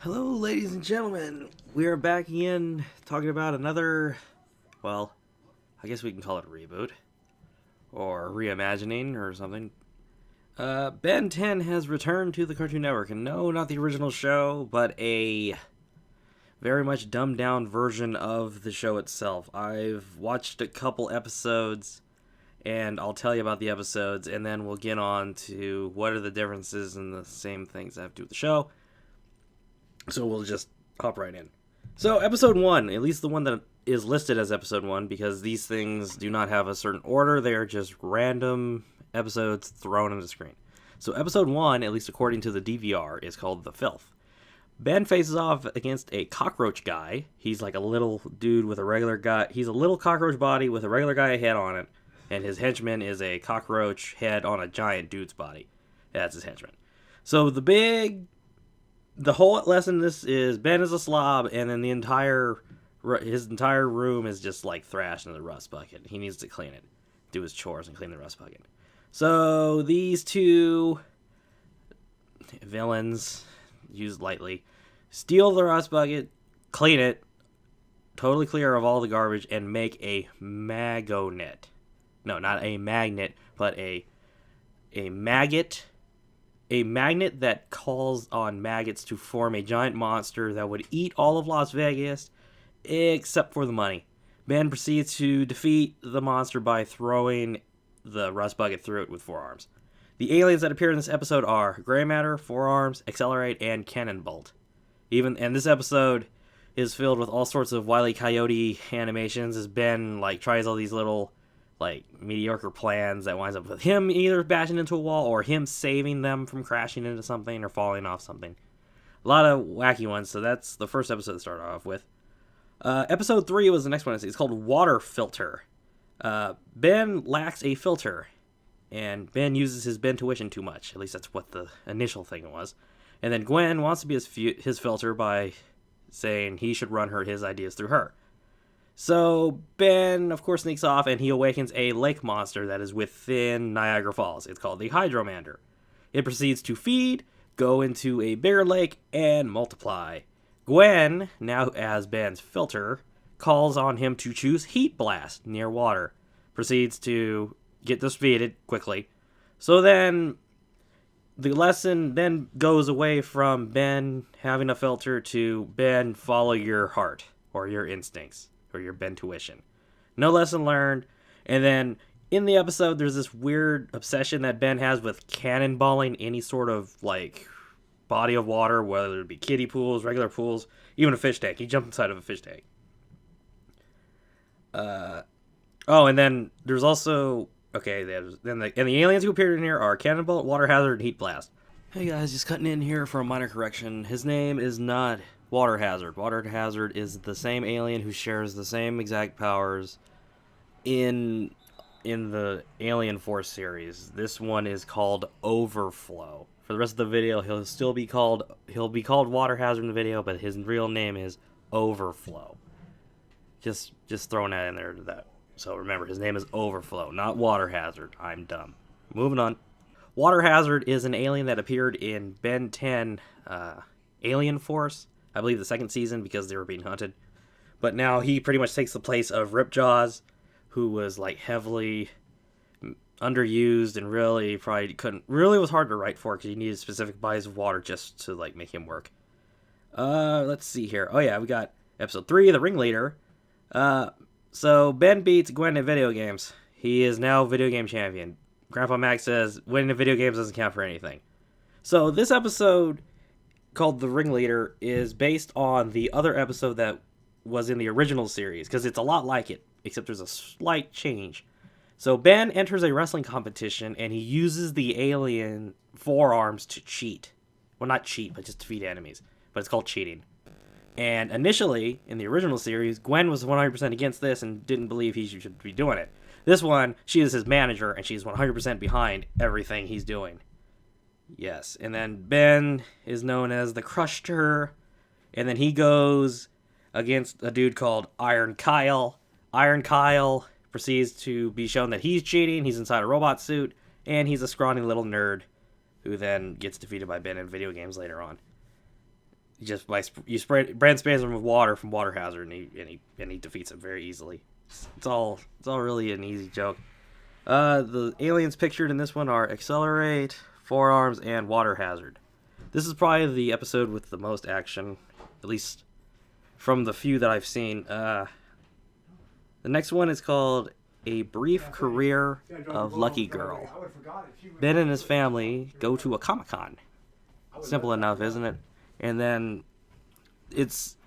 Hello, ladies and gentlemen. We are back again talking about another, well, I guess we can call it a reboot or reimagining or something. Ben 10 has returned to the Cartoon Network, and no, not the original show, but a very much dumbed down version of the show itself. I've watched a couple episodes, and I'll tell you about the episodes, and then we'll get on to what are the differences and the same things that have to do with the show. So we'll just hop right in. So episode 1, at least the one that is listed as episode 1, because these things do not have a certain order, they are just random episodes thrown on the screen. So episode 1, at least according to the DVR, is called The Filth. Ben faces off against a cockroach guy. He's like a little dude with a regular guy. He's a little cockroach body with a regular guy head on it, and his henchman is a cockroach head on a giant dude's body. That's his henchman. So the whole lesson in this is Ben is a slob, and then his entire room is just like thrashed in the rust bucket. He needs to clean it, do his chores, and clean the rust bucket. So these two villains, used lightly, steal the rust bucket, clean it, totally clear of all the garbage, and make a magonet. No, not a magnet, but a maggot. A magnet that calls on maggots to form a giant monster that would eat all of Las Vegas, except for the money. Ben proceeds to defeat the monster by throwing the rust bucket through it with 4 arms. The aliens that appear in this episode are Gray Matter, 4 Arms, Accelerate, and Cannon Bolt. And this episode is filled with all sorts of Wile E. Coyote animations as Ben tries all these little mediocre plans that winds up with him either bashing into a wall or him saving them from crashing into something or falling off something. A lot of wacky ones, so that's the first episode to start off with. Episode 3 was the next one. It's called Water Filter. Ben lacks a filter, and Ben uses his Ben tuition too much. At least that's what the initial thing was. And then Gwen wants to be his filter by saying he should run his ideas through her. So Ben, of course, sneaks off, and he awakens a lake monster that is within Niagara Falls. It's called the Hydromander. It proceeds to feed, go into a bigger lake, and multiply. Gwen, now as Ben's filter, calls on him to choose Heat Blast near water. Proceeds to get defeated quickly. So then the lesson then goes away from Ben having a filter to Ben, follow your heart or your instincts. Or your Ben tuition. No lesson learned. And then in the episode, there's this weird obsession that Ben has with cannonballing any sort of body of water, whether it be kiddie pools, regular pools, even a fish tank. He jumped inside of a fish tank. And then there's also the aliens who appeared in here are Cannonbolt, WaterHazard, and Heat Blast. Hey guys, just cutting in here for a minor correction. His name is not WaterHazard. WaterHazard is the same alien who shares the same exact powers in the Alien Force series. This one is called Overflow. For the rest of the video, he'll be called WaterHazard in the video, but his real name is Overflow. Just throwing that in there to that. So remember, his name is Overflow, not WaterHazard. I'm dumb. Moving on. WaterHazard is an alien that appeared in Ben 10 Alien Force. I believe the second season because they were being hunted. But now he pretty much takes the place of Ripjaws, who was heavily underused and really was hard to write for because you needed specific bodies of water just to make him work. Let's see here. Oh yeah, we got episode 3, the Ringleader. So Ben beats Gwen in video games. He is now video game champion. Grandpa Max says winning in video games doesn't count for anything. So this episode, called The Ringleader, is based on the other episode that was in the original series, because it's a lot like it, except there's a slight change. So Ben enters a wrestling competition, and he uses the alien 4 arms to cheat. Well, not cheat, but just defeat enemies. But it's called cheating. And initially, in the original series, Gwen was 100% against this and didn't believe he should be doing it. This one, she is his manager, and she's 100% behind everything he's doing. Yes, and then Ben is known as the Crusher, and then he goes against a dude called Iron Kyle. Iron Kyle proceeds to be shown that he's cheating, he's inside a robot suit, and he's a scrawny little nerd who then gets defeated by Ben in video games later on. you spray Brand sprays him with water from WaterHazard, and he defeats him very easily. It's all really an easy joke. The aliens pictured in this one are Accelerate, Forearms, and WaterHazard. This is probably the episode with the most action, at least from the few that I've seen. The next one is called A Brief Career of Lucky Girl. Ben and his family go to a Comic-Con. Simple enough, isn't it? And then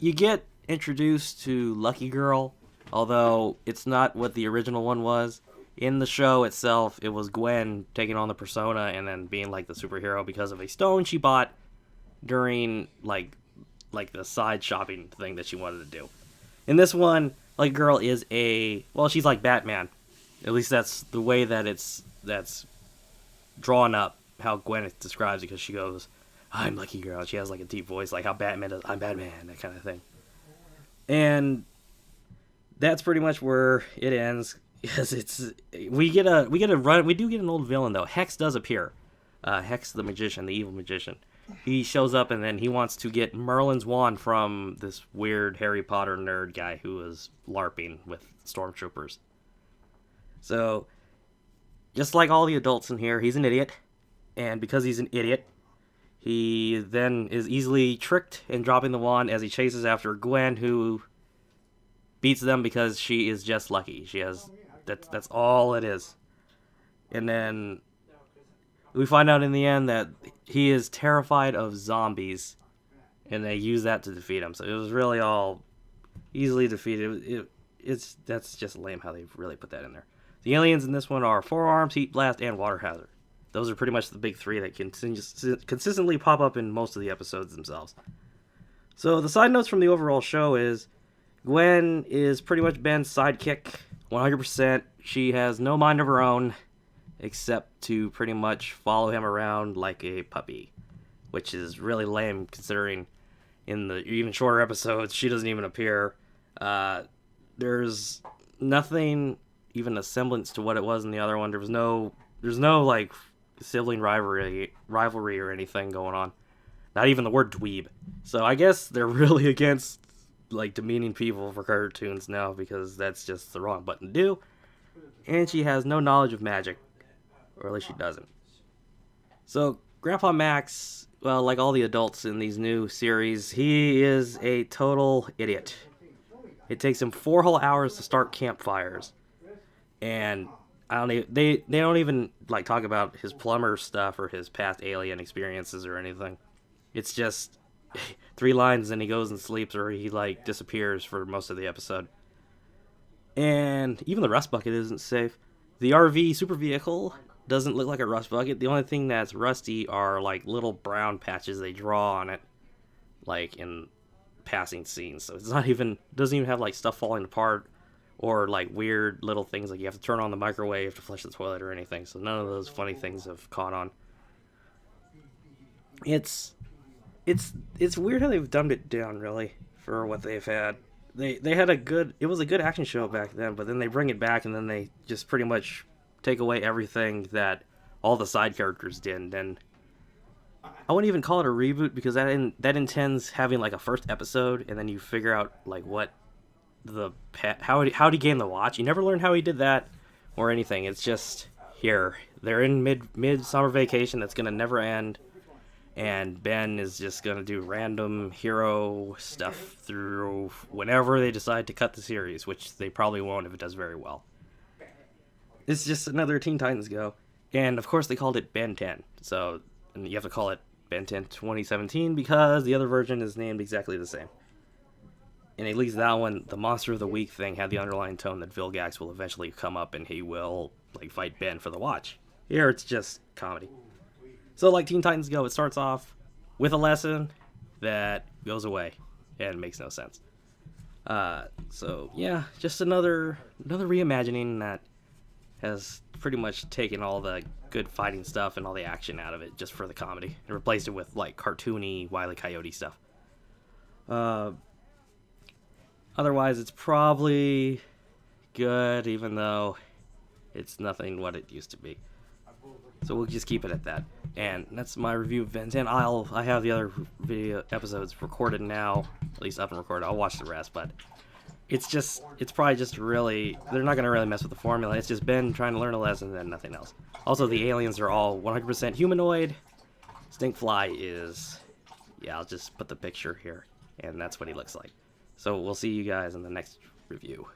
you get introduced to Lucky Girl, although it's not what the original one was. In the show itself, it was Gwen taking on the persona and then being like the superhero because of a stone she bought during like the side shopping thing that she wanted to do. In this one, Lucky Girl is she's like Batman. At least that's the way that's drawn up, how Gwen describes it, because she goes, "I'm Lucky Girl." She has like a deep voice, like how Batman does, "I'm Batman," that kind of thing. And that's pretty much where it ends. Yes, we do get an old villain though. Hex does appear. Hex the magician, the evil magician. He shows up and then he wants to get Merlin's wand from this weird Harry Potter nerd guy who is LARPing with stormtroopers. So, just like all the adults in here, he's an idiot. And because he's an idiot, he then is easily tricked in dropping the wand as he chases after Gwen, who beats them because she is just lucky. That's all it is. And then we find out in the end that he is terrified of zombies, and they use that to defeat him. So it was really all easily defeated. That's just lame how they really put that in there. The aliens in this one are Forearms, Heat Blast, and WaterHazard. Those are pretty much the big three that consistently pop up in most of the episodes themselves. So the side notes from the overall show is Gwen is pretty much Ben's sidekick, 100%. She has no mind of her own, except to pretty much follow him around like a puppy, which is really lame considering in the even shorter episodes she doesn't even appear. There's nothing even a semblance to what it was in the other one. There's no like sibling rivalry or anything going on. Not even the word dweeb. So I guess they're really against like demeaning people for cartoons now, because that's just the wrong button to do. And she has no knowledge of magic, or at least she doesn't. So Grandpa Max, well, like all the adults in these new series, he is a total idiot. It takes him 4 whole hours to start campfires, and they don't even like talk about his plumber stuff or his past alien experiences or anything. It's just 3 lines and he goes and sleeps, or he like disappears for most of the episode. And even the rust bucket isn't safe. The RV super vehicle doesn't look like a rust bucket. The only thing that's rusty are like little brown patches they draw on it, like in passing scenes. So it's doesn't even have like stuff falling apart or like weird little things like you have to turn on the microwave to flush the toilet or anything. So none of those funny things have caught on. It's weird how they've dumbed it down really for what they've had. They had it was a good action show back then, but then they bring it back and then they just pretty much take away everything that all the side characters did. And I wouldn't even call it a reboot, because that intends having like a first episode and then you figure out like what how he gained the watch. You never learn how he did that or anything. It's just here they're in mid summer vacation that's gonna never end. And Ben is just going to do random hero stuff through whenever they decide to cut the series, which they probably won't if it does very well. It's just another Teen Titans Go. And, of course, they called it Ben 10. So and you have to call it Ben 10 2017 because the other version is named exactly the same. And at least that one, the Monster of the Week thing, had the underlying tone that Vilgax will eventually come up and he will like fight Ben for the watch. Here, it's just comedy. So, like Teen Titans Go, it starts off with a lesson that goes away and makes no sense. So, yeah, just another reimagining that has pretty much taken all the good fighting stuff and all the action out of it just for the comedy and replaced it with, like, cartoony Wile E. Coyote stuff. Otherwise, it's probably good, even though it's nothing what it used to be. So we'll just keep it at that. And that's my review of Vince. And I have the other video episodes recorded now, at least up and recorded. I'll watch the rest, but it's probably just really, they're not going to really mess with the formula. It's just Ben trying to learn a lesson and nothing else. Also, the aliens are all 100% humanoid. Stinkfly is, yeah, I'll just put the picture here, and that's what he looks like. So we'll see you guys in the next review.